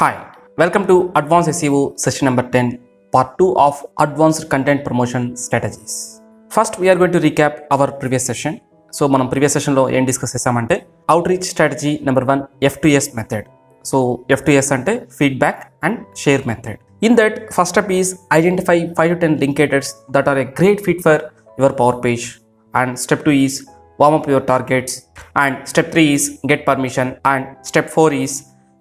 Hi, welcome to Advanced SEO session number 10, part 2 of Advanced Content Promotion Strategies. First, we are going to recap our previous session. So, మనం previous session లో ఏం discuss చేసామంటే outreach strategy number 1 F2S method. So F2S అంటే feedback and share method. In that, first step is identify 5 to 10 linkators that are a great fit for your power page. And step 2 is warm up your targets. And step 3 is get permission. And step 4 is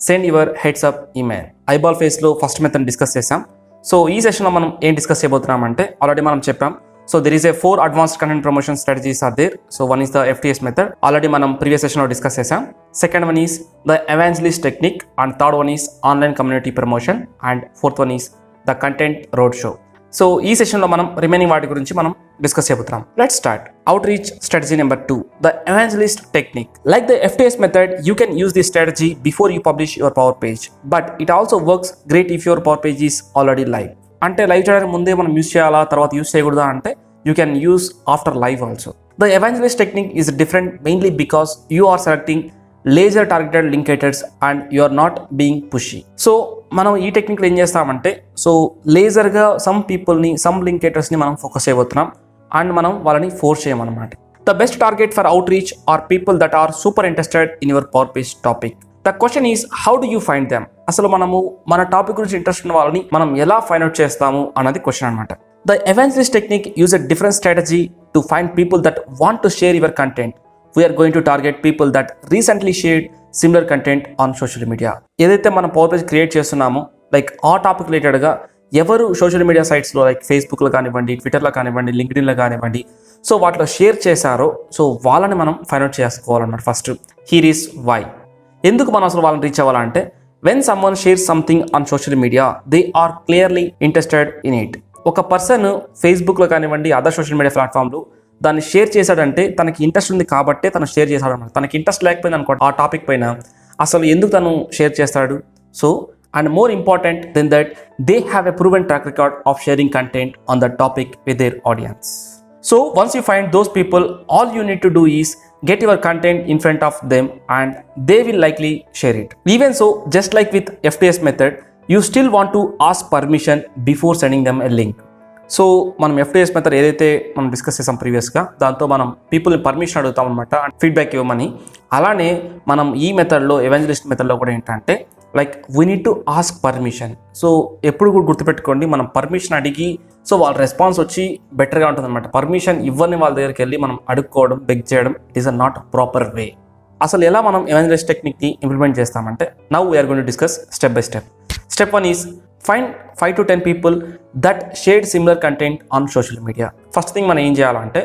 send your heads up email. Eyeball ఫేస్లో first method discuss చేసాం. So ఈ సెషన్లో మనం ఏం discuss చేయబోతున్నాం అంటే already మనం చెప్పాం. So there is a 4 advanced content promotion strategies are there. So one is the FTS method, already మనం ప్రీవియస్ సెషన్లో డిస్కస్ చేసాం. Second one is the evangelist technique and third one is online community promotion and fourth one is the content road show. So ఈ సెషన్లో మనం remaining వాటి గురించి మనం discuss చేయబోతున్నాం. Let's start. Outreach strategy number 2, the evangelist technique. Like the FTS method, you can use this strategy before you publish your power page, but it also works great if your power page is already live. అంటే live చేయడానికి ముందే మనం use చేయాలా, తర్వాత use చేయకూడదా అంటే you can use after live also. The evangelist technique is different mainly because you are selecting laser targeted linkerati and you are not being pushy. So మనం ఈ టెక్నిక్లో ఏం చేస్తామంటే, సో లేజర్గా సమ్ పీపుల్ని, సమ్ లింకేటర్స్ని మనం ఫోకస్ చేయబోతున్నాం అండ్ మనం వాళ్ళని ఫోర్స్ చేయమన్నమాట. The best target for outreach are people that are super interested in your power page topic. The question is how do you find them. అసలు మనము మన టాపిక్ గురించి ఇంట్రెస్ట్ ఉన్న వాళ్ళని మనం ఎలా ఫైండ్ అవుట్ చేస్తాము అన్నది క్వశ్చన్ అనమాట. The evangelist technique use a different strategy to find people that want to share your content. We are going to target people that recently shared similar content on social media. ఏదైతే మనం power page create చేస్తున్నామో, like ఆ topic రిలేటెడ్గా ఎవరు social media సైట్స్లో like ఫేస్బుక్లో కానివ్వండి, ట్విట్టర్లో కానివ్వండి, లింక్డ్ఇన్లో కానివ్వండి, సో వాటిలో షేర్ చేశారో సో వాళ్ళని మనం ఫైండ్ అవుట్ చేసుకోవాలన్నమాట. First here is why. ఎందుకు మనం అసలు వాళ్ళని రీచ్ అవ్వాలంటే, when someone share something on social media they are clearly interested in it. ఒక పర్సన్ ఫేస్బుక్లో కానివ్వండి, అదర్ సోషల్ మీడియా ప్లాట్ఫామ్లో దాన్ని షేర్ చేశాడంటే తనకి ఇంట్రెస్ట్ ఉంది కాబట్టే తను షేర్ చేశాడు అనమాట. తనకి ఇంట్రెస్ట్ లేకపోయింది అనుకో ఆ టాపిక్ పైన, అసలు ఎందుకు తను షేర్ చేస్తాడు? So and more important then that, they have a proven track record of sharing content on the topic with their audience. So once you find those people, all you need to do is get your content in front of them and they will likely share it. Even so, just like with FTS method, you still want to ask permission before sending them a link. So మనం FTS method ఏదైతే మనం discuss చేసాం ప్రీవియస్గా, దాంతో మనం పీపుల్ని permission అడుగుతాం అనమాట ఫీడ్బ్యాక్ ఇవ్వమని. అలానే మనం ఈ మెథడ్లో, ఎవాంజలిస్ట్ మెథడ్లో కూడా ఏంటంటే like we need to ask permission. So ఎప్పుడు కూడా గుర్తుపెట్టుకోండి, మనం పర్మిషన్ అడిగి సో వాళ్ళ రెస్పాన్స్ వచ్చి బెటర్గా ఉంటుంది అనమాట. పర్మిషన్ ఇవ్వని వాళ్ళ దగ్గరికి వెళ్ళి మనం అడుక్కోవడం, బెగ్ చేయడం, it is a not proper way. అసలు ఎలా మనం ఎవాంజలిస్ట్ టెక్నిక్ని ఇంప్లిమెంట్ చేస్తామంటే, now we're going to discuss step by step. Step 1 is find 5 to 10 people that shared similar content on social media. First thing మనం ఏం చేయాలంటే,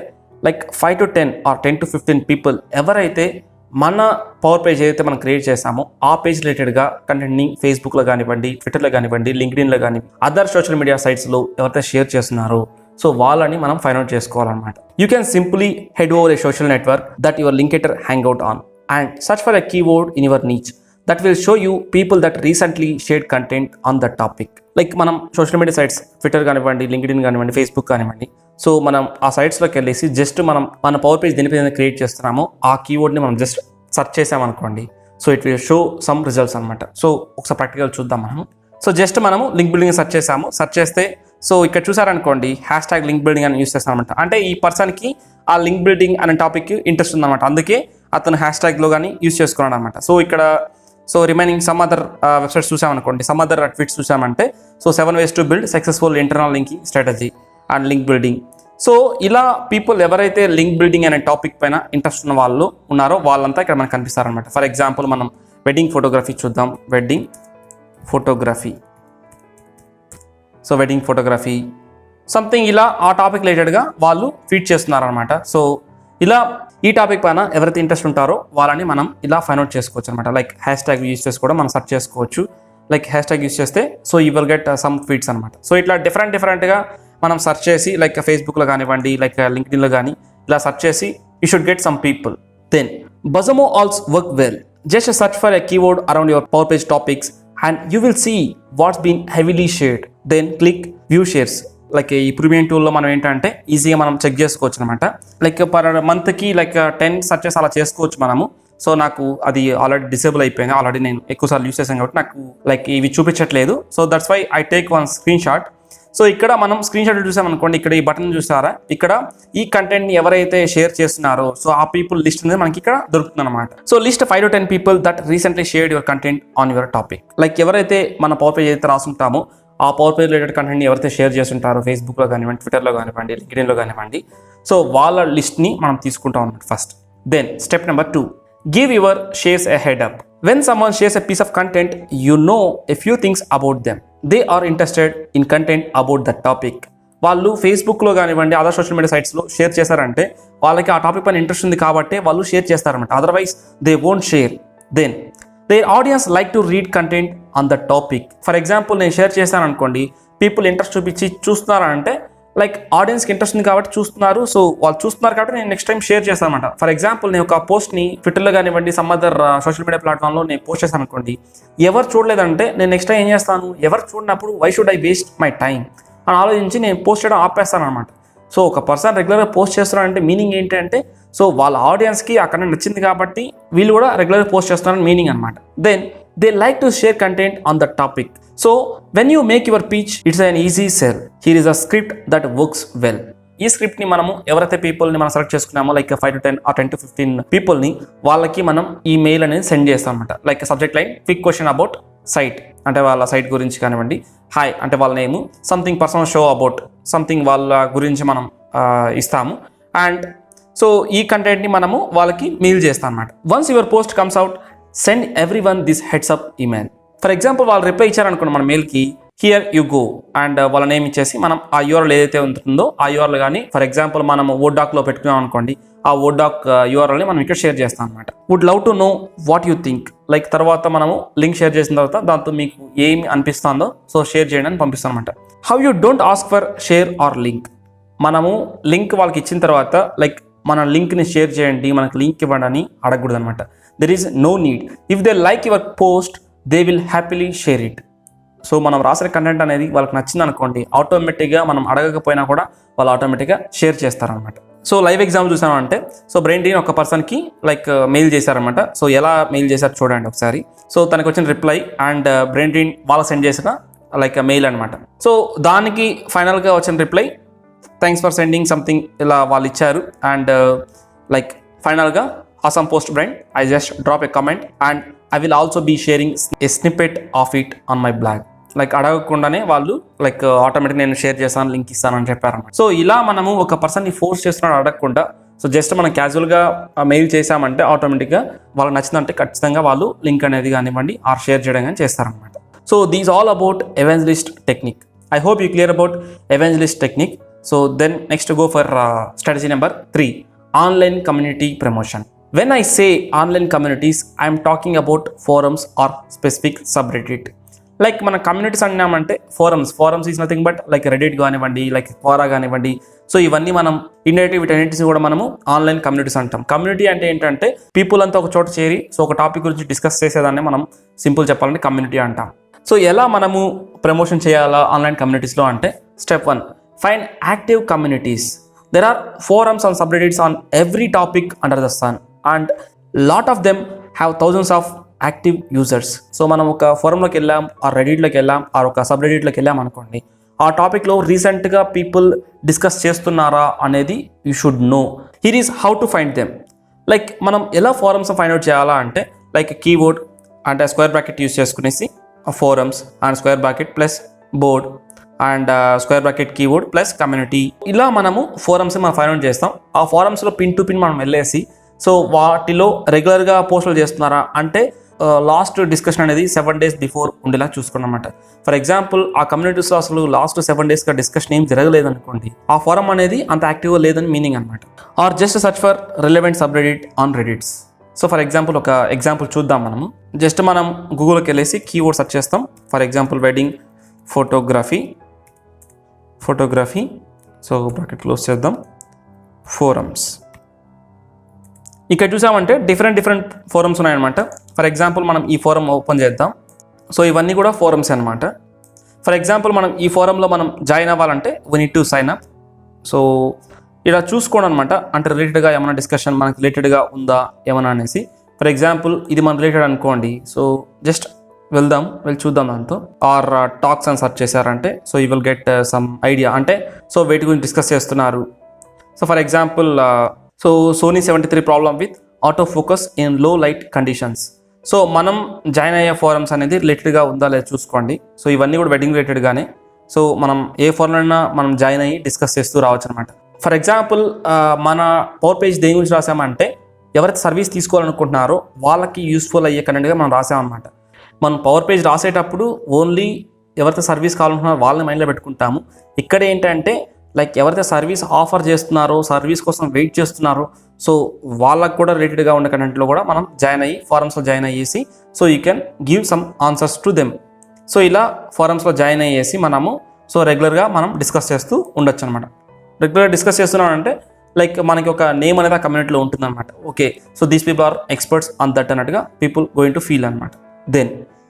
like 5 to 10 or 10 to 15 people ఎవరైతే మన పవర్ పేజ్ ఏదైతే మనం create చేసామో ఆ పేజ్ రిలేటెడ్గా కంటెంట్ని ఫేస్బుక్లో కానివ్వండి, ట్విట్టర్లో కానివ్వండి, లింక్డ్ఇన్లో కానీ అదర్ సోషల్ మీడియా సైట్స్లో ఎవరైతే షేర్ చేస్తున్నారో సో వాళ్ళని మనం ఫైండ్ అవుట్ చేసుకోవాలన్నమాట. You can simply head over a social network that your linkerati hang out on and search for a keyword in your niche that will show you people that recently shared content on that topic. Like మనం social media sites Twitter కానివ్వండి, LinkedIn కానివ్వండి, Facebook కానివ్వండి, so మనం ఆ సైట్స్లోకి వెళ్ళేసి just మనం మన power page దేనిపైన క్రియేట్ చేస్తున్నామో ఆ కీవర్డ్ని మనం జస్ట్ సెర్చ్ చేసామనుకోండి, so it will show some results అనమాట. సో ఒకసారి ప్రాక్టికల్ చూద్దాం మనం. సో జస్ట్ మనము లింక్ బిల్డింగ్ సెర్చ్ చేసాము. సెర్చ్ చేస్తే సో ఇక్కడ చూసారనుకోండి, హ్యాష్ లింక్ బిల్డింగ్ అని యూస్ చేస్తాం అనమాట. అంటే ఈ పర్సన్కి ఆ లింక్ బిల్డింగ్ అనే టాపిక్ ఇంట్రెస్ట్ ఉందన్నమాట, అందుకే అతను హ్యాష్ట్యాగ్లో కానీ యూస్ చేసుకున్నాడు అనమాట. సో ఇక్కడ so remaining some other websites చూసామనుకోండి, సమ్ అదర్ ట్వీట్స్ చూసామంటే, so 7 ways to build successful internal linking strategy and link building. So ఇలా పీపుల్ ఎవరైతే లింక్ బిల్డింగ్ అనే టాపిక్ పైన ఇంట్రెస్ట్ ఉన్న వాళ్ళు ఉన్నారో వాళ్ళంతా ఇక్కడ మనకు కనిపిస్తారనమాట. ఫర్ ఎగ్జాంపుల్ మనం వెడ్డింగ్ ఫోటోగ్రఫీ చూద్దాం. Wedding photography, so wedding photography something ఇలా ఆ టాపిక్ రిలేటెడ్గా వాళ్ళు ట్వీట్ చేస్తున్నారనమాట. సో ఇలా ఈ టాపిక్ పైన ఎవరైతే ఇంట్రెస్ట్ ఉంటారో వాళ్ళని మనం ఇలా ఫైండ్ అవుట్ చేసుకోవచ్చు అనమాట. లైక్ హ్యాష్ట్యాగ్ యూజ్ చేసి కూడా మనం సెర్చ్ చేసుకోవచ్చు. లైక్ హ్యాష్ట్యాగ్ యూజ్ చేస్తే so you will get some tweets అనమాట. సో ఇట్లా డిఫరెంట్గా మనం సెర్చ్ చేసి లైక్ ఫేస్బుక్లో కానివ్వండి, లైక్ లింక్డ్ఇన్లో కానీ ఇలా సెర్చ్ చేసి you should get some people. Then BuzzSumo also work well. Just search for a keyword around your power page topics and you will see what's been heavily shared. Then click view shares. Like ఈ premium టూల్లో మనం ఏంటంటే ఈజీగా మనం check చేసుకోవచ్చు అనమాట. Like per మంత్కి like 10 searches అలా చేసుకోవచ్చు మనము. సో నాకు అది ఆల్రెడీ డిసేబుల్ అయిపోయింది, ఆల్రెడీ నేను ఎక్కువసార్లు యూస్ చేశాను కాబట్టి నాకు లైక్ ఇవి చూపించట్లేదు. So that's why I take one screenshot. So ఇక్కడ మనం స్క్రీన్ షాట్ చూసామనుకోండి, ఇక్కడ ఈ బటన్ చూసారా, ఇక్కడ ఈ కంటెంట్ని ఎవరైతే షేర్ చేస్తున్నారో సో ఆ పీపుల్ లిస్ట్ అనేది మనకి ఇక్కడ దొరుకుతుంది అనమాట. So list 5 to 10 people that recently shared your content on your topic. Like ఎవరైతే మన పవర్ పేజ్ అయితే రాసుంటామో ఆ పవర్ పేజ్ రిలేటెడ్ కంటెంట్ని ఎవరైతే షేర్ చేస్తుంటారో ఫేస్బుక్లో కానివ్వండి, ట్విట్టర్లో కానివ్వండి, లింక్డ్ఇన్లో కానివ్వండి, సో వాళ్ళ లిస్ట్ని మనం తీసుకుంటాం అన్నమాట first. Then step number 2, give your shares a head up. When someone shares a piece of content, you know a few things about them. They are interested in content about that topic. వాళ్ళు ఫేస్బుక్లో కానివ్వండి, other social media సైట్స్లో share చేశారంటే వాళ్ళకి ఆ topic పైన interest ఉంది కాబట్టి వాళ్ళు షేర్ చేస్తారన్నమాట. Otherwise they won't share. Then their audience like to read content on the topic. For example నేను షేర్ చేశాను అనుకోండి, పీపుల్ ఇంట్రెస్ట్ చూపించి చూస్తున్నారంటే లైక్ ఆడియన్స్కి ఇంట్రెస్ట్ ఉంది కాబట్టి చూస్తున్నారు, సో వాళ్ళు చూస్తున్నారు కాబట్టి నేను నెక్స్ట్ టైం షేర్ చేస్తాను అనమాట. ఫర్ ఎగ్జాంపుల్ నేను ఒక పోస్ట్ని ట్విట్టర్లో కానివ్వండి, సమ్ అదర్ సోషల్ మీడియా ప్లాట్ఫామ్లో నేను పోస్ట్ చేశాను అనుకోండి, ఎవరు చూడలేదంటే నేను నెక్స్ట్ టైం ఏం చేస్తాను, ఎవరు చూడనప్పుడు why should I waste my time అని ఆలోచించి నేను పోస్ట్ చేయడం ఆపేస్తాను అనమాట. సో ఒక పర్సన్ రెగ్యులర్గా పోస్ట్ చేస్తున్నారంటే మీనింగ్ ఏంటి అంటే సో వాళ్ళ ఆడియన్స్కి అక్కడ నచ్చింది కాబట్టి వీళ్ళు కూడా రెగ్యులర్గా పోస్ట్ చేస్తున్నారని మీనింగ్ అనమాట. Then they like to share content on the topic. So when you make your pitch, it's an easy sell. Here is a script that works well. ఈ స్క్రిప్ట్ని మనము ఎవరైతే పీపుల్ని మనం సెలెక్ట్ చేసుకున్నామో లైక్ 5 to 10 or 10 to 15 పీపుల్ని వాళ్ళకి మనం ఈ మెయిల్ అనేది సెండ్ చేస్తాం అనమాట. Like subject line quick question about site అంటే వాళ్ళ సైట్ గురించి కానివ్వండి, హాయ్ అంటే వాళ్ళ name, something personal show about something వాళ్ళ గురించి మనం ఇస్తాము. అండ్ సో ఈ కంటెంట్ని మనము వాళ్ళకి మెయిల్ చేస్తాం అనమాట. Once your post comes out, send every one this heads up email. For example వాళ్ళు రిప్లై ఇచ్చారనుకోండి మన మెయిల్కి, హియర్ యు గో అండ్ వాళ్ళ నేమ్ ఇచ్చేసి మనం ఆ యూఆర్ఎల్ ఏదైతే ఉంటుందో ఆ యూఆర్ఎల్ కానీ ఫర్ ఎగ్జాంపుల్ మనం వర్డ్ డాక్లో పెట్టుకున్నాం అనుకోండి, ఆ వర్డ్ డాక్ యూఆర్ఎల్ని మనం ఇక్కడ షేర్ చేస్తాం అనమాట. Would love to know what you think. Like తర్వాత మనము లింక్ షేర్ చేసిన తర్వాత దాంతో మీకు ఏమి అనిపిస్తుందో సో షేర్ చేయండి అని పంపిస్తాం అనమాట. How you don't ask for share or link. మనము లింక్ వాళ్ళకి ఇచ్చిన తర్వాత లైక్ మన లింక్ని షేర్ చేయండి, మనకు లింక్ ఇవ్వండి అని అడగకూడదు అనమాట. There is no need. If they like your post they will happily share it. So మనం రాసిన కంటెంట్ అనేది వాళ్ళకి నచ్చింది అనుకోండి, ఆటోమేటిక్గా మనం అడగకపోయినా కూడా వాళ్ళు ఆటోమేటిక్గా షేర్ చేస్తారనమాట. సో లైవ్ ఎగ్జాంపుల్ చూసామంటే సో బ్రెయిన్ డ్రైన్ ఒక పర్సన్కి లైక్ మెయిల్ చేశారనమాట. సో ఎలా మెయిల్ చేశారు చూడండి ఒకసారి. సో తనకు వచ్చిన రిప్లై అండ్ బ్రెయిన్ డ్రైన్ వాళ్ళకి సెండ్ చేసిన లైక్ మెయిల్ అనమాట. సో దానికి ఫైనల్గా వచ్చిన reply, thanks for sending something ఇలా వాళ్ళు ఇచ్చారు. అండ్ లైక్ ఫైనల్గా awesome post Brian, I just drop a comment and I will also be sharing a snippet of it on my blog. Like అడగకుండానే వాళ్ళు లైక్ ఆటోమేటిక్ నేను share చేస్తాను, link ఇస్తానని చెప్పారన్నమాట. సో ఇలా మనము ఒక పర్సన్ని ఫోర్స్ చేస్తున్నాడు అడగకుండా, సో జస్ట్ మనం క్యాజువల్గా మెయిల్ చేసామంటే ఆటోమేటిక్గా వాళ్ళకి నచ్చిందంటే ఖచ్చితంగా వాళ్ళు లింక్ అనేది కానివ్వండి ఆర్ షేర్ చేయడం కానీ చేస్తారనమాట. So these all about evangelist technique. I hope you clear about evangelist technique. So then next go for strategy number 3, online community promotion. When I say online communities, I am talking about forums or specific subreddit. Like మన communities అన్నామంటే forums is nothing but like Reddit కానివ్వండి, like Quora కానివ్వండి. So ఇవన్నీ మనం indirect వీటన్నిటిని కూడా మనము online communities అంటాం. కమ్యూనిటీ అంటే ఏంటంటే పీపుల్ అంతా ఒక చోట చేరి సో ఒక టాపిక్ గురించి డిస్కస్ చేసేదాన్ని మనం సింపుల్ చెప్పాలంటే కమ్యూనిటీ అంటాం. సో ఎలా మనము ప్రమోషన్ చేయాలా ఆన్లైన్ కమ్యూనిటీస్లో అంటే step 1, find active communities. There are forums and subreddits on every topic under the sun and lot of them have thousands of active users. So మనం ఒక ఫోరంలోకి వెళ్ళాం, ఆ రెడిట్లోకి వెళ్ళాం, ఆ ఒక సబ్రెడిట్లోకి వెళ్ళాం అనుకోండి, ఆ టాపిక్లో రీసెంట్గా పీపుల్ డిస్కస్ చేస్తున్నారా అనేది you should know. Here is how to find them. Like మనం ఎలా ఫోరమ్స్ ఫైండ్ అవుట్ చేయాలా అంటే లైక్ కీవర్డ్ అంటే స్క్వేర్ బ్రాకెట్ యూస్ చేసుకునేసి forums and square bracket plus board and square bracket keyword plus community, ఇలా మనము ఫోరమ్స్ మనం find out చేస్తాం. ఆ ఫోరమ్స్లో పిన్ టు పిన్ మనం వెళ్ళేసి సో వాటిలో రెగ్యులర్గా పోస్టులు చేస్తున్నారా అంటే లాస్ట్ డిస్కషన్ అనేది 7 days బిఫోర్ ఉండేలా చూసుకున్నమాట. ఫర్ ఎగ్జాంపుల్ ఆ కమ్యూనిటీస్లో అసలు లాస్ట్ 7 daysగా డిస్కషన్ ఏం జరగలేదు అనుకోండి, ఆ ఫోరం అనేది అంత యాక్టివ్గా లేదని మీనింగ్ అనమాట. Or just search for relevant subreddit on Reddits. So for example ఒక ఎగ్జాంపుల్ చూద్దాం మనము. జస్ట్ మనం గూగుల్కి వెళ్ళేసి కీవర్డ్ సెర్చ్ చేస్తాం. For example wedding photography so bracket close చేద్దాం, ఫోరమ్స్. ఇక్కడ చూసామంటే డిఫరెంట్ ఫోరమ్స్ ఉన్నాయన్నమాట. ఫర్ ఎగ్జాంపుల్ మనం ఈ ఫోరం ఓపెన్ చేద్దాం. సో ఇవన్నీ కూడా ఫోరమ్స్ అనమాట. ఫర్ ఎగ్జాంపుల్ మనం ఈ ఫోరంలో మనం జాయిన్ అవ్వాలంటే we need to sign up. So ఇలా చూసుకోండి అనమాట, అంటే రిలేటెడ్గా ఏమైనా డిస్కషన్ మనకి రిలేటెడ్గా ఉందా ఏమైనా అనేసి. ఫర్ ఎగ్జాంపుల్ ఇది మన రిలేటెడ్ అనుకోండి. సో జస్ట్ వెళ్ళి చూద్దాం దాంతో. ఆర్ టాక్స్ అని సెర్చ్ చేశారంటే so you will get some idea. అంటే సో వేటి గురించి డిస్కస్ చేస్తున్నారు. So for example so Sony 73 problem with auto focus in low light conditions. So మనం జాయిన్ అయ్యే ఫోరమ్స్ అనేది రిలేటెడ్గా ఉందా లేదా చూసుకోండి. సో ఇవన్నీ కూడా వెడ్డింగ్ రిలేటెడ్గానే. సో మనం ఏ ఫోరంలో మనం జాయిన్ అయ్యి డిస్కస్ చేస్తూ రావచ్చు అనమాట. ఫర్ ఎగ్జాంపుల్ మన పవర్ పేజ్ దేని గురించి రాసామంటే ఎవరైతే సర్వీస్ తీసుకోవాలనుకుంటున్నారో వాళ్ళకి యూస్ఫుల్ అయ్యే కంటెంట్గా మనం రాసామన్నమాట. మనం పవర్ పేజ్ రాసేటప్పుడు ఓన్లీ ఎవరైతే సర్వీస్ కావాలనుకుంటున్నారో వాళ్ళని మైండ్లో పెట్టుకుంటాము. ఇక్కడ ఏంటంటే లైక్ ఎవరైతే సర్వీస్ ఆఫర్ చేస్తున్నారో, సర్వీస్ కోసం వెయిట్ చేస్తున్నారో, సో వాళ్ళకు కూడా రిలేటెడ్గా ఉన్న కంటెంట్లో కూడా మనం జాయిన్ అయ్యి ఫారమ్స్లో జాయిన్ అయ్యేసి so you can give some answers to them. So ఇలా ఫారమ్స్లో జాయిన్ అయ్యేసి మనము సో రెగ్యులర్గా మనం డిస్కస్ చేస్తూ ఉండొచ్చు అనమాట. రెగ్యులర్గా డిస్కస్ చేస్తున్నామంటే లైక్ మనకి ఒక నేమ్ అనేది ఆ కమ్యూనిటీలో ఉంటుందన్నమాట. Okay, so these people are experts on that అన్నట్టుగా పీపుల్ గోయింగ్ టు ఫీల్ అనమాట. Then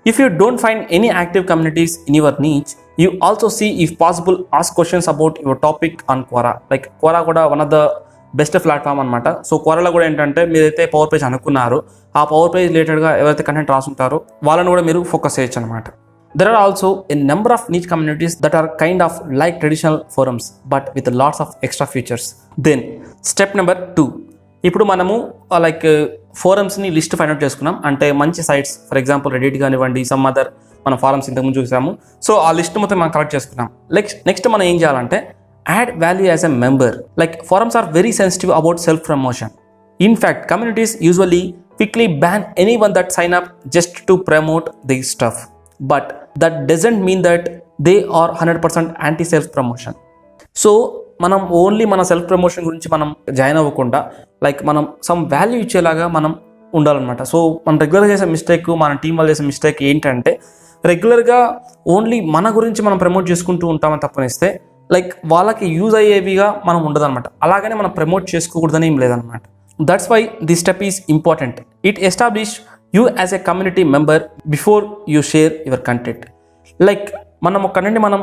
if you don't find any active communities in your niche, you also see if possible ask questions about your topic on Quora. Like Quora కూడా one of the best platform అనమాట. So క్వోరాలో కూడా ఏంటంటే మీరైతే power page అనుకున్నారో ఆ power page రిలేటెడ్గా ఎవరైతే కంటెంట్ రాసుంటారో వాళ్ళని కూడా మీరు ఫోకస్ చేయొచ్చు అనమాట. There are also a number of niche communities that are kind of like traditional forums but with lots of extra features. Then step number 2, ఇప్పుడు మనము లైక్ ఫోరమ్స్ని లిస్ట్ ఫైండ్ అవుట్ చేసుకున్నాం. అంటే మంచి సైట్స్, ఫర్ ఎగ్జాంపుల్ రెడిట్ కానివ్వండి, some other మన forms ఇంతకుముందు చూసాము. So ఆ లిస్ట్ మొత్తం మనం కలెక్ట్ చేసుకున్నాం. నెక్స్ట్ మనం ఏం చేయాలంటే add value as a member. Like forums are very sensitive about self promotion. In fact communities usually quickly ban anyone that sign up just to promote the stuff. But that doesn't mean that they are 100% anti self promotion. So మనం only మన self promotion గురించి మనం join అవ్వకుండా like మనం some value ఇచ్చేలాగా మనం ఉండాలన్నమాట. So మనం రెగ్యులర్గా చేసే మిస్టేక్, మన టీం వాళ్ళు చేసే మిస్టేక్ ఏంటంటే రెగ్యులర్గా ఓన్లీ మన గురించి మనం ప్రమోట్ చేసుకుంటూ ఉంటామని తప్పనిస్తే లైక్ వాళ్ళకి యూజ్ అయ్యేవిగా మనం ఉండదన్నమాట. అలాగనే మనం ప్రమోట్ చేసుకోకూడదని ఏం లేదనమాట. That's why this step is important. It establish you as a community member before you share your content. Like మనం ఒక కంటెంట్ని మనం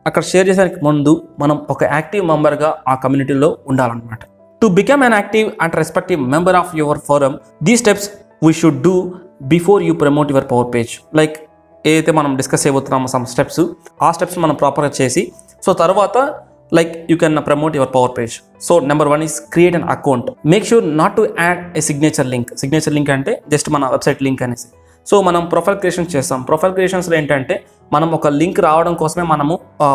అక్కడ షేర్ చేసేందుకు ముందు మనం ఒక యాక్టివ్ మెంబర్గా ఆ కమ్యూనిటీలో ఉండాలన్నమాట. To become an active and respective member of your forum, the steps we should do before you promote your power page. Like ఏదైతే మనం డిస్కస్ చేయబోతున్నామో సమ్ స్టెప్స్, ఆ స్టెప్స్ మనం ప్రాపర్గా చేసి సో తర్వాత like you can promote your power page. So number 1 is create an account. Make sure not to add a signature link అంటే just మన వెబ్సైట్ లింక్ అనేసి. సో మనం ప్రొఫైల్ క్రియేషన్ చేస్తాం. ప్రొఫైల్ క్రియేషన్స్లో ఏంటంటే మనం ఒక లింక్ రావడం కోసమే మనము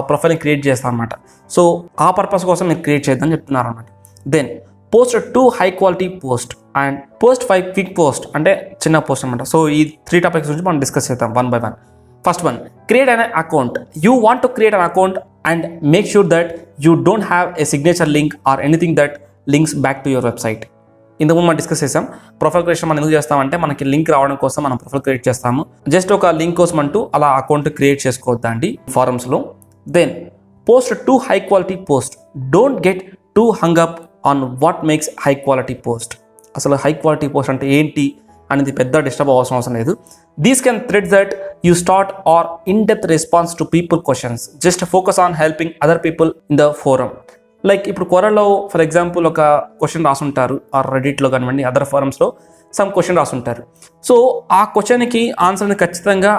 ప్రొఫైల్ని క్రియేట్ చేస్తాం అనమాట. సో ఆ పర్పస్ కోసం మీరు క్రియేట్ చేద్దామని చెప్తున్నారు అనమాట. Then post 2 high quality post and post 5 quick post అంటే చిన్న పోస్ట్ అనమాట. సో ఈ 3 టాపిక్స్ గురించి మనం డిస్కస్ చేద్దాం one by one. First one, create an account. You want to create an account and make sure that you don't have a signature link or anything that links back to your website. ఇంతకుముందు మనం discuss చేసాం profile creation మనం ఎందుకు చేస్తామంటే మనకి link రావడం కోసం మనం ప్రొఫైల్ క్రియేట్ చేస్తాము. జస్ట్ ఒక లింక్ కోసం అంటూ అలా అకౌంట్ క్రియేట్ చేసుకోవద్దండి ఫారమ్స్లో. Then post 2 high quality post. Don't get too hung up on what makes high quality post. అసలు హై క్వాలిటీ పోస్ట్ అంటే ఏంటి అనేది పెద్ద డిస్టర్బ్ అవసరం లేదు. These can threads that you start or in-depth response to people questions. Just focus on helping other people in the forum. Like ఇప్పుడు క్వోరాలో for example ఒక question రాసుంటారు, are రెడిట్లో కానివ్వండి అదర్ ఫారమ్స్లో సమ్ క్వశ్చన్ రాసుంటారు. సో ఆ క్వశ్చన్కి ఆన్సర్ని ఖచ్చితంగా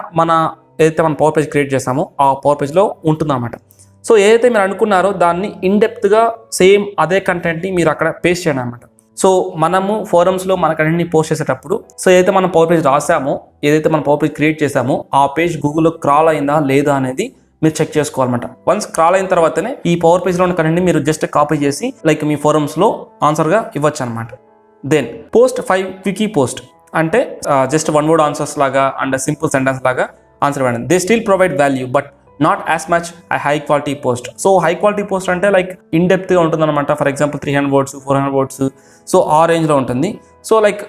ఏదైతే మన పవర్ పేజ్ క్రియేట్ చేస్తామో ఆ పవర్ పేజ్లో ఉంటుందన్నమాట. సో ఏదైతే మీరు అనుకున్నారో దాన్ని ఇన్డెప్త్గా సేమ్ అదే కంటెంట్ని మీరు అక్కడ పేస్ట్ చేయండి అనమాట. సో మనము ఫోరమ్స్లో మన కంటెంట్ని పోస్ట్ చేసేటప్పుడు సో ఏదైతే మనం పవర్ పేజ్ రాసామో, ఏదైతే మనం పవర్ పేజ్ క్రియేట్ చేసామో ఆ పేజ్ గూగుల్లో క్రాల్ అయిందా లేదా అనేది మీరు చెక్ చేసుకోవాలన్నమాట. వన్స్ క్రాల్ అయిన తర్వాతనే ఈ పవర్ పేజ్లో ఉన్న కంటెంట్ని మీరు జస్ట్ కాపీ చేసి లైక్ మీ ఫోరమ్స్లో ఆన్సర్గా ఇవ్వచ్చు అనమాట. దెన్ పోస్ట్ 5 క్వికీ పోస్ట్ అంటే జస్ట్ 1 word ఆన్సర్స్ లాగా అండ్ సింపుల్ సెంటెన్స్ లాగా ఆన్సర్ ఇవ్వండి. They still provide value but not as much high quality post. So high quality post అంటే లైక్ ఇన్ డెప్త్గా ఉంటుంది అనమాట. For example 300 words 400 words so ఆ రేంజ్లో ఉంటుంది. So like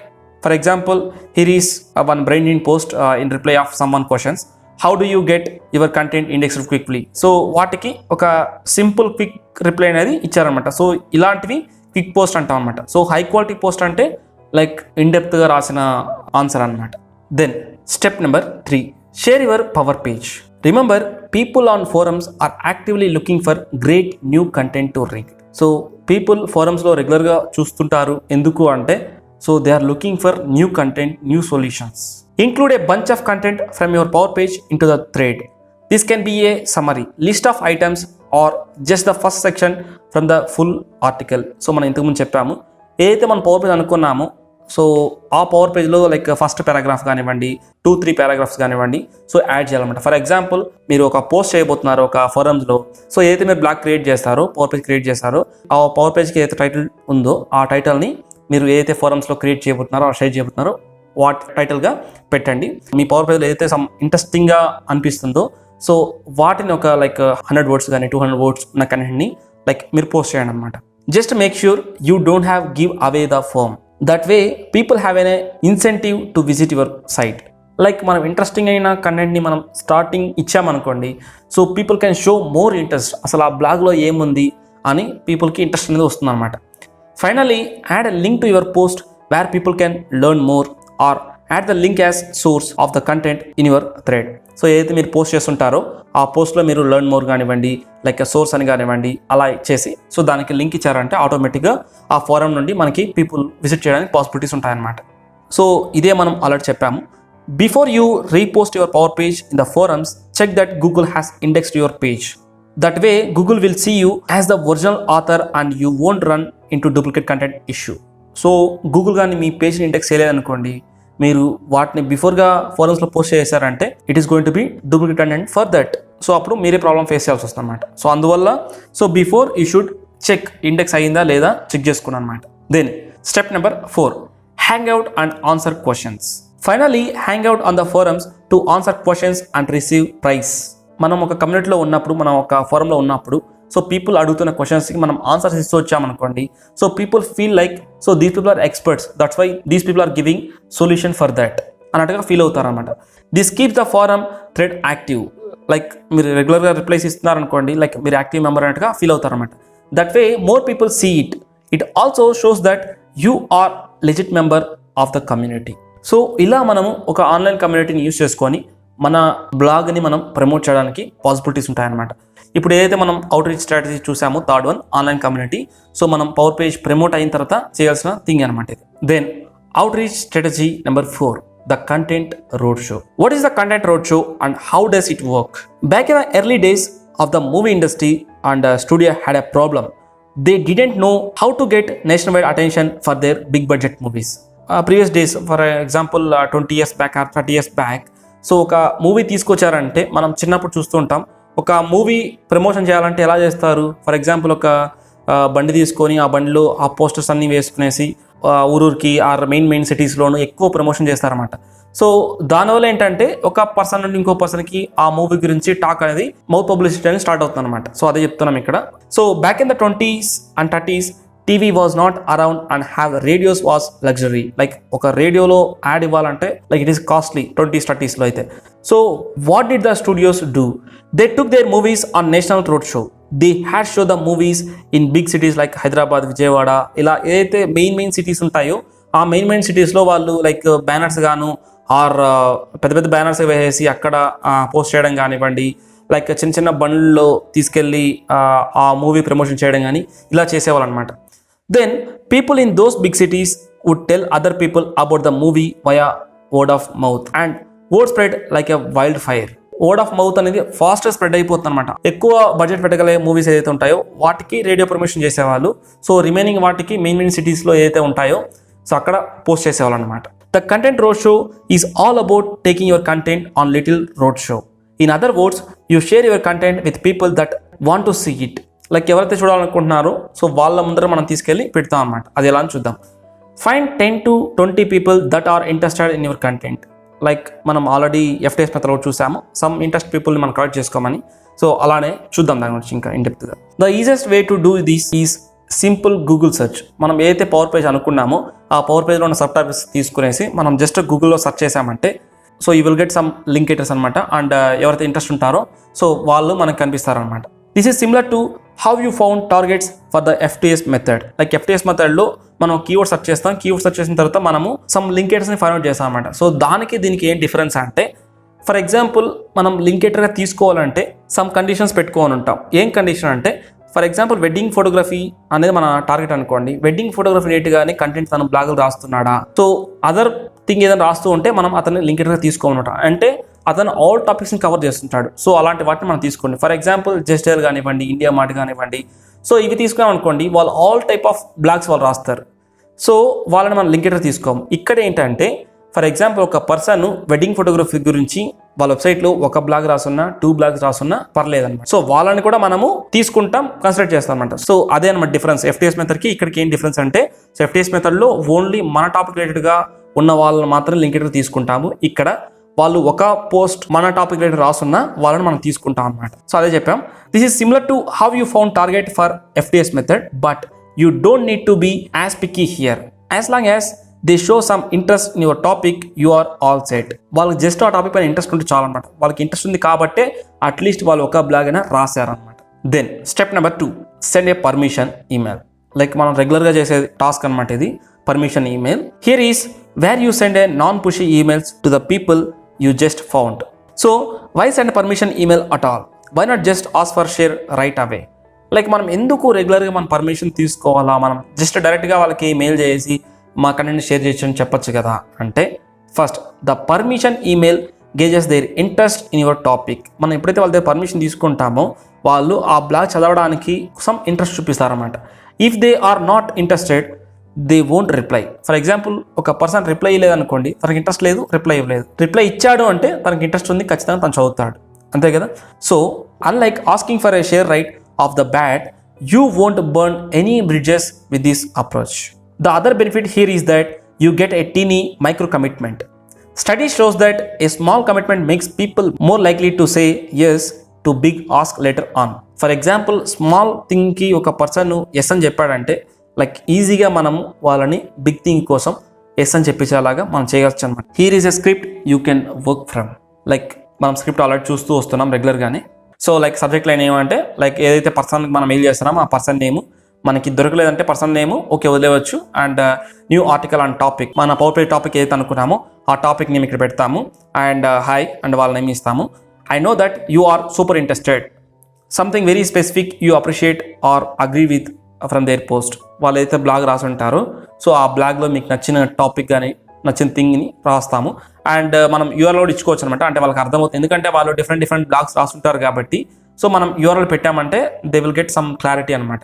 for example here is one brain post in reply of some one questions, how do you get your content indexed quickly. So వాటికి ఒక simple quick reply అనేది ఇచ్చారనమాట. So ఇలాంటివి quick post అంటాం అనమాట. సో హై క్వాలిటీ పోస్ట్ అంటే like in డెప్త్గా రాసిన ఆన్సర్ అనమాట. Then step number 3, share your power page. Remember, people on forums are actively looking for great new content to read. So people ఫోరమ్స్లో రెగ్యులర్గా చూస్తుంటారు. ఎందుకు అంటే So they are looking for new content, new solutions. Include a bunch of content from your Power Page into the thread. This can be a summary, list of items, or just the first section from the full article. So మనం ఇంతకుముందు చెప్పాము, ఏదైతే మనం power page అనుకున్నామో so ఆ power పేజ్లో like first paragraph కానివ్వండి 2-3 paragraphs కానివ్వండి సో యాడ్ చేయాలన్నమాట. ఫర్ ఎగ్జాంపుల్ మీరు ఒక పోస్ట్ చేయబోతున్నారు ఒక ఫోరమ్స్లో, సో ఏదైతే మీరు బ్లాగ్ క్రియేట్ చేస్తారో పవర్ పేజ్ క్రియేట్ చేస్తారో ఆ పవర్ పేజ్కి ఏదైతే టైటిల్ ఉందో ఆ టైటిల్ని మీరు ఏదైతే ఫోరమ్స్లో క్రియేట్ చేయబోతున్నారో షేర్ చేయబోతున్నారో వాట్ టైటిల్గా పెట్టండి. మీ పవర్ పేజ్లో ఏదైతే సమ్ ఇంట్రెస్టింగ్గా అనిపిస్తుందో సో వాటిని ఒక లైక్ 100 words కానీ 200 words ఉన్న కంటెంట్ని లైక్ మీరు పోస్ట్ చేయండి అనమాట. Just make sure you don't have give away the farm. That way people have an incentive to visit your site. Like మనం ఇంట్రెస్టింగ్ అయిన కంటెంట్ని మనం స్టార్టింగ్ ఇచ్చామనుకోండి, so people can show more interest. అసలు ఆ బ్లాగ్లో ఏముంది అని పీపుల్కి ఇంట్రెస్ట్ అనేది వస్తుంది అనమాట. Finally add a link to your post where people can learn more or add the link as source of the content in your thread. So ఏదైతే మీరు పోస్ట్ చేస్తుంటారో ఆ పోస్ట్లో మీరు లెర్న్ మోర్ కానివ్వండి లైక్ సోర్స్ అని కానివ్వండి అలా చేసి సో దానికి లింక్ ఇచ్చారంటే ఆటోమేటిక్గా ఆ ఫోరం నుండి మనకి పీపుల్ విజిట్ చేయడానికి పాసిబిలిటీస్ ఉంటాయన్నమాట. సో ఇదే మనం ఆల్రెడీ చెప్పాము. Before you repost your power page in the forums, check that Google has indexed your page. That way Google will see you as the original author and you won't run into duplicate content issue. So Google కానీ మీ పేజ్ని index చేయలేదనుకోండి, మీరు వాటిని బిఫోర్గా ఫోరమ్స్లో post చేశారంటే it is going to be duplicate content for that. So అప్పుడు మీరే ప్రాబ్లం ఫేస్ చేయాల్సి వస్తుంది అనమాట. సో అందువల్ల so before you should check index అయ్యిందా లేదా చెక్ చేసుకున్నాను అనమాట. Then step number 4, hang out and answer questions. Finally hang out on the forums to answer questions and receive prize. మనం ఒక కమ్యూనిటీలో ఉన్నప్పుడు, మనం ఒక ఫోరంలో ఉన్నప్పుడు సో పీపుల్ అడుగుతున్న క్వశ్చన్స్కి మనం ఆన్సర్స్ ఇస్తూ వచ్చామనుకోండి, so people feel like so these people are experts, that's why these people are giving solution for that అన్నట్టుగా ఫీల్ అవుతారనమాట. This keeps the forum thread active. Like మీరు రెగ్యులర్గా రిప్లైస్ ఇస్తున్నారనుకోండి, లైక్ మీరు యాక్టివ్ మెంబర్ అన్నట్టుగా feel అవుతారనమాట. That way more people see it. It also shows that you are legit member of the community. So ఇలా మనము ఒక ఆన్లైన్ కమ్యూనిటీని యూజ్ చేసుకొని మన బ్లాగ్ని మనం ప్రమోట్ చేయడానికి పాసిబిలిటీస్ ఉంటాయన్నమాట. ఇప్పుడు ఏదైతే మనం అవుట్ రీచ్ స్ట్రాటజీ చూసామో third one online community, so మనం పవర్ పేజ్ ప్రమోట్ అయిన తర్వాత చేయాల్సిన థింగ్ అనమాట ఇది. Then outreach strategy number 4, the content road show. What is the content road show and how does it work? Back in the early days of the movie industry and studio had a problem. They didn't know how to get national wide attention for their big budget movies. Previous days for example 20 years back or 30 years back, so ఒక movie తీసుకొచ్చారంటే మనం చిన్నప్పుడు చూస్తూ ఉంటాం, ఒక movie promotion చేయాలంటే ఎలా చేస్తారు? For example ఒక బండి తీసుకొని ఆ బండిలో ఆ పోస్టర్స్ అన్నీ వేసుకునేసి ఊరూరికి ఆ మెయిన్ సిటీస్లోనూ ఎక్కువ ప్రమోషన్ చేస్తారన్నమాట. సో దానివల్ల ఏంటంటే ఒక పర్సన్ నుండి ఇంకో పర్సన్కి ఆ మూవీ గురించి టాక్ అనేది మౌత్ పబ్లిసిటీ అనేది స్టార్ట్ అవుతుంది అనమాట. సో అదే చెప్తున్నాం ఇక్కడ. So back in the 20s and 30s TV was not around and have radios was luxury. Like ఒక రేడియోలో యాడ్ ఇవ్వాలంటే like it is costly 20s 30sలో అయితే. So what did the studios do? They took their movies on national road show. They had show the movies in big cities like Hyderabad, Vijayawada, ఇలా ఏదైతే main cities ఉంటాయో ఆ main సిటీస్లో వాళ్ళు like banners గాను are పెద్ద బ్యానర్స్ వేసేసి అక్కడ పోస్ట్ చేయడం కానివ్వండి, లైక్ చిన్న బండ్లలో తీసుకెళ్ళి ఆ మూవీ ప్రమోషన్ చేయడం కానీ ఇలా చేసేవాళ్ళు అనమాట. Then people in those big cities would tell other people about the movie via word of mouth and word spread like a wildfire. Word of mouth అనేది ఫాస్ట్ స్ప్రెడ్ అయిపోతుంది అనమాట. ఎక్కువ బడ్జెట్ పెట్టగలే మూవీస్ ఏదైతే ఉంటాయో వాటికి రేడియో ప్రమోషన్ చేసేవాళ్ళు. So remaining వాటికి మెయిన్ సిటీస్లో ఏదైతే ఉంటాయో సో అక్కడ పోస్ట్ చేసేవాళ్ళు అనమాట. The content road show is all about taking your content on little road show. In other words, you share your content with people that want to see it. Like ఎవరైతే చూడాలనుకుంటున్నారో so వాళ్ళ ముందర మనం తీసుకెళ్ళి పెడతాం అనమాట. అది ఎలా అని చూద్దాం. Find 10 to 20 people that are interested in your content. Like మనం ఆల్రెడీ FTS మెథడ్లో చూసాము సమ్ ఇంట్రెస్ట్ పీపుల్ని మనం కలెక్ట్ చేసుకోమని. సో అలానే చూద్దాం దాని గురించి ఇంకా ఇండెప్త్గా. The easiest way to do this is simple Google search. మనం ఏదైతే పవర్ పేజ్ అనుకున్నామో ఆ పవర్ పేజ్లో ఉన్న సబ్ టాపిక్స్ తీసుకునేసి మనం జస్ట్ గూగుల్లో సెర్చ్ చేసామంటే so you will get some linkerati అనమాట. అండ్ ఎవరైతే ఇంట్రెస్ట్ ఉంటారో సో వాళ్ళు మనకు కనిపిస్తారనమాట. This is similar to how you found targets for the FTS method. Like FTS మెథడ్లో మనం కీవర్డ్ సెర్చ్ చేస్తాం. కీవర్డ్ సెర్చ్ చేసిన తర్వాత మనము సమ్ లింకేటర్స్ని ఫైండ్ అవుట్ చేస్తాం అనమాట. సో దానికి దీనికి ఏం డిఫరెన్స్ అంటే, ఫర్ ఎగ్జాంపుల్ మనం లింకేటర్గా తీసుకోవాలంటే సమ్ కండిషన్స్ పెట్టుకోని ఉంటాం. ఏం కండిషన్ అంటే, ఫర్ ఎగ్జాంపుల్ వెడ్డింగ్ ఫోటోగ్రఫీ అనేది మన టార్గెట్ అనుకోండి. వెడ్డింగ్ ఫోటోగ్రఫీ రిలేటెడ్గానే కంటెంట్ తను బ్లాగులు రాస్తున్నాడా, సో అదర్ థింగ్ ఏదైనా రాస్తూ ఉంటే మనం అతన్ని లింకెడ్గా తీసుకోమన్నమాట. అంటే అతను ఆల్ టాపిక్స్ని కవర్ చేస్తుంటాడు. సో అలాంటి వాటిని మనం తీసుకోండి. ఫర్ ఎగ్జాంపుల్ జెస్టైల్ కానివ్వండి, ఇండియా మార్ట్ కానివ్వండి, సో ఇవి తీసుకున్నాం అనుకోండి, వాళ్ళు ఆల్ టైప్ ఆఫ్ బ్లాగ్స్ వాళ్ళు రాస్తారు. సో వాళ్ళని మనం లింకెడ్గా తీసుకోము. ఇక్కడ ఏంటంటే ఫర్ ఎగ్జాంపుల్ ఒక పర్సన్ వెడ్డింగ్ ఫోటోగ్రఫీ గురించి వాళ్ళ వెబ్సైట్లో ఒక బ్లాగ్ రాసున్నా 2 బ్లాగ్స్ రాసున్నా పర్లేదన్నమాట. సో వాళ్ళని కూడా మనము తీసుకుంటాం, కన్సిడర్ చేస్తాం అనమాట. సో అదే అనమాట డిఫరెన్స్ FTS మెథడ్కి ఇక్కడికి ఏం డిఫరెన్స్ అంటే, సో FTS మెథడ్లో ఓన్లీ మన టాపిక్ రిలేటెడ్గా ఉన్న వాళ్ళని మాత్రం లింకెడ్గా తీసుకుంటాము. ఇక్కడ వాళ్ళు ఒక పోస్ట్ మన టాపిక్ రిలేటెడ్ రాసున్న వాళ్ళని మనం తీసుకుంటాం అనమాట. సో అదే చెప్పాం. This is similar to how you found target for FTS method, but you don't need to be as picky here. As long as they show some interest in your topic, you are all set. వాళ్ళకి just ఆ topic పైన interest ఉంటే చాలు అనమాట. వాళ్ళకి interest ఉంది కాబట్టే at least వాళ్ళు ఒక బ్లాగ్ అయినా రాశారనమాట. Then step number 2, send a permission email. Like మనం రెగ్యులర్గా చేసే టాస్క్ అనమాట ఇది, permission email. Here is where you send a non pushy emails to the people you just found. So why send a permission email at all? Why not just ask for share right away? Like మనం ఎందుకు రెగ్యులర్గా మనం permission తీసుకోవాలా, మనం just డైరెక్ట్గా వాళ్ళకి mail చేసి మా కంటెంట్ షేర్ చేయొచ్చు అని చెప్పొచ్చు కదా. అంటే first the permission email gauges their interest in your topic. మనం ఎప్పుడైతే వాళ్ళ దగ్గర పర్మిషన్ తీసుకుంటామో వాళ్ళు ఆ బ్లాగ్ చదవడానికి సమ్ ఇంట్రెస్ట్ చూపిస్తారన్నమాట. If they are not interested they won't reply. For example ఒక పర్సన్ రిప్లై ఇవ్వలేదనుకోండి, తనకి ఇంట్రెస్ట్ లేదు, రిప్లై ఇవ్వలేదు. రిప్లై ఇచ్చాడు అంటే తనకి ఇంట్రెస్ట్ ఉంది, ఖచ్చితంగా తను చదువుతాడు, అంతే కదా. So unlike asking for a share right off the bat, you won't burn any bridges with this approach. The other benefit here is that you get a teeny micro commitment. Study shows that a small commitment makes people more likely to say yes to big ask later on. For example small థింగ్కి ఒక person yes అని చెప్పాడంటే like ఈజీగా మనం వాళ్ళని big thing కోసం yes అని చెప్పించేలాగా మనం చేయవచ్చు అనమాట. Here is a script you can work from. Like మనం స్క్రిప్ట్ ఆల్రెడీ చూస్తూ వస్తున్నాం రెగ్యులర్గానే. సో లైక్ సబ్జెక్ట్ లైన్ ఏమంటే లైక్ ఏదైతే పర్సన్కి మనం మెయిల్ చేస్తున్నామో ఆ పర్సన్ నేము, మనకి దొరకలేదంటే పర్సన్ నేము ఓకే వదిలేవచ్చు. And new article and topic, మన పవర్ పేజ్ టాపిక్ ఏదైతే అనుకున్నామో ఆ టాపిక్ నేమ్ ఇక్కడ పెడతాము. అండ్ హాయ్ అండ్ వాళ్ళ నేమ్ ఇస్తాము. I know that you are super interested, something very specific you appreciate or agree with from their post. వాళ్ళు ఏదైతే బ్లాగ్ రాసి ఉంటారో సో ఆ బ్లాగ్లో మీకు నచ్చిన టాపిక్ కానీ నచ్చిన థింగ్ని రాస్తాము. అండ్ మనం యూఆర్ఎల్ కూడా ఇచ్చుకోవచ్చు అనమాట. అంటే వాళ్ళకి అర్థమవుతుంది, ఎందుకంటే వాళ్ళు డిఫరెంట్ బ్లాగ్స్ రాస్తుంటారు కాబట్టి. సో మనం యూఆర్ఎల్ పెట్టామంటే they will get some clarity అనమాట.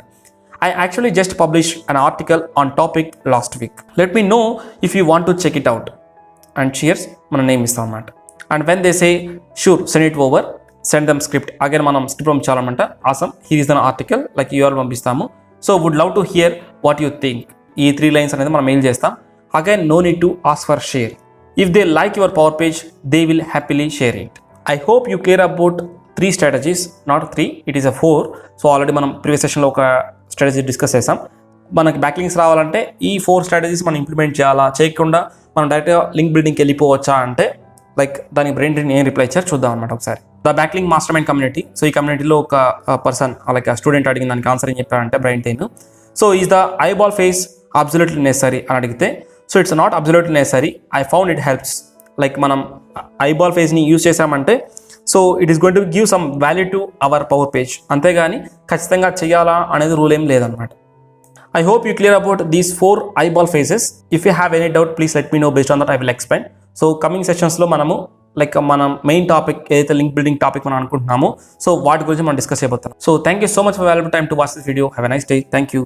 I actually just published an article on topic last week. Let me know if you want to check it out. And cheers, మన name ఇస్తాం అన్నమాట. And when they say sure send it over, send them script. Again మనం script పంపించాలన్నమాట. awesome, here is an article, like URL పంపిస్తాము. So would love to hear what you think. ఈ 3 lines అనేది మనం mail చేస్తాం. Again no need to ask for share. If they like your power page, they will happily share it. I hope you clear about 3 strategies, not 3, it is a 4. So already మనం previous సెషన్లో ఒక strategy discuss చేసాం. మనకి backlinks రావాలంటే ఈ 4 strategies మనం implement చేయాలా, చేయకుండా మనం డైరెక్ట్గా లింక్ బిల్డింగ్కి వెళ్ళిపోవచ్చా అంటే లైక్ దాని బ్రెయిన్ డ్రైన్ ఏం రిప్లై ఇచ్చారు చూద్దాం అనమాట ఒకసారి. The backlink mastermind community. So ఈ కమ్యూనిటీలో ఒక పర్సన్ లైక్ స్టూడెంట్ అడిగిన దానికి ఆన్సర్ ఏం చెప్పారంటే brain drain. So is the eyeball phase absolutely necessary అని అడిగితే so it's not absolutely necessary, I found it helps. Like మనం ఐబాల్ ఫేస్ని యూజ్ చేసామంటే so it is going to give some value to our power page, అంతేగాని ఖచ్చితంగా చేయాలా అనేది rule ఏం లేదనమాట. I hope you clear about these 4 eyeball phases. If you have any doubt please let me know, based on that I will explain. So coming సెషన్స్లో మనము like మనం main topic ఏదైతే లింక్ బిల్డింగ్ టాపిక్ మనం అనుకుంటున్నామో so వాటి గురించి మనం discuss చేయబోతున్నాం. So thank you so much for valuable time to watch this video. Have a nice day. Thank you.